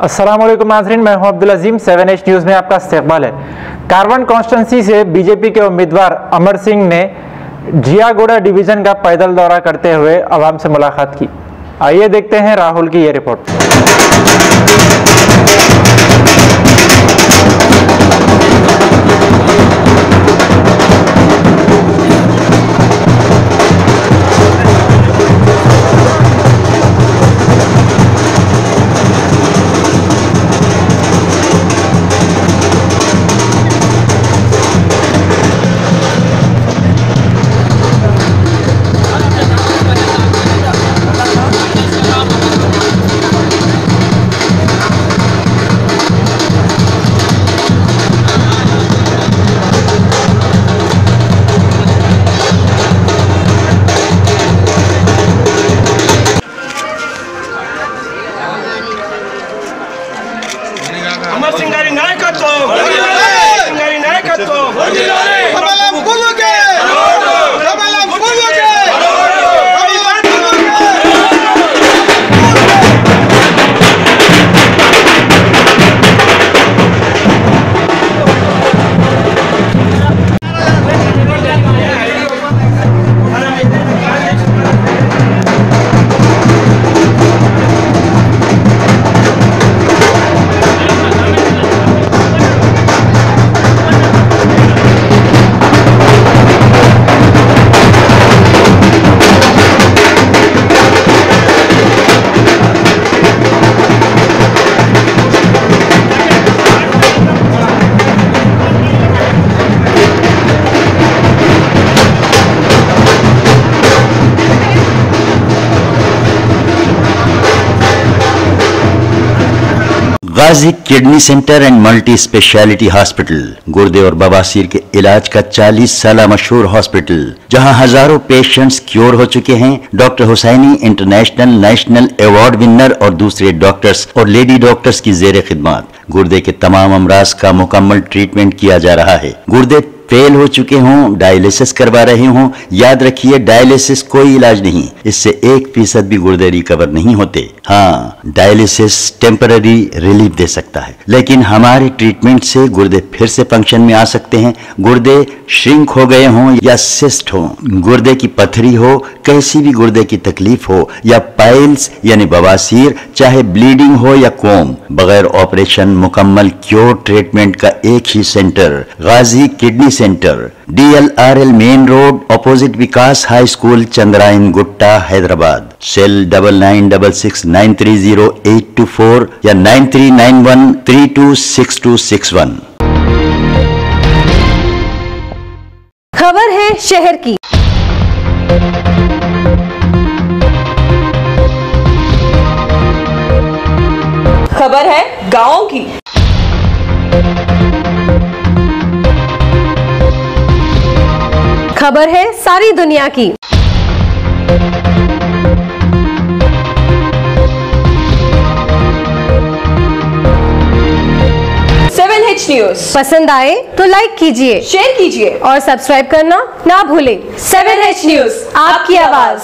अस्सलाम वालेकुम नाज़रीन, मैं हूं अब्दुल अजीम। 7H न्यूज़ में आपका इस्तकबाल है। कारवन कॉन्स्टिट्यूंसी से बीजेपी के उम्मीदवार अमर सिंह ने जियागोड़ा डिवीज़न का पैदल दौरा करते हुए आवाम से मुलाकात की। आइए देखते हैं राहुल की ये रिपोर्ट। अमर सिंह गारी नायकत्व, गारी नायकत्व, कमलम गुलुगे, कमलम गुलुगे। Ghazi kidney centre and multi speciality hospital गुर्दे और बवासीर के इलाज का 40 साल मशहूर हॉस्पिटल, जहां हजारों पेशेंट्स क्योर हो चुके हैं। Doctor Husaini international national award winner और दूसरे डॉक्टर्स और लेडी डॉक्टर्स की जेर खिदमत गुर्दे के तमाम अमराज का मुकम्मल ट्रीटमेंट किया जा रहा है। गुर्दे फेल हो चुके हों, डायलिसिस करवा रहे हों, याद रखिए डायलिसिस कोई इलाज नहीं, इससे 1% भी गुर्दे रिकवर नहीं होते। हाँ, डायलिसिस टेम्पररी रिलीफ दे सकता है, लेकिन हमारे ट्रीटमेंट से गुर्दे फिर से फंक्शन में आ सकते हैं। गुर्दे श्रिंक हो गए हों या सिस्ट हो, गुर्दे की पथरी हो, कैसी भी गुर्दे की तकलीफ हो या पाइल्स यानी बवासीर, चाहे ब्लीडिंग हो या कोम, बगैर ऑपरेशन मुकम्मल क्योर ट्रीटमेंट का एक ही centre, Ghazi kidney centre, DLRL main road opposite Vikas high school, Chandrayangutta, Hyderabad. Cell 9966930824 या 9391326261। खबर है शहर की। खबर है गांव की। खबर है सारी दुनिया की। 7H न्यूज़ पसंद आए तो लाइक कीजिए, शेयर कीजिए और सब्सक्राइब करना ना भूलें। 7H न्यूज़, आपकी आवाज।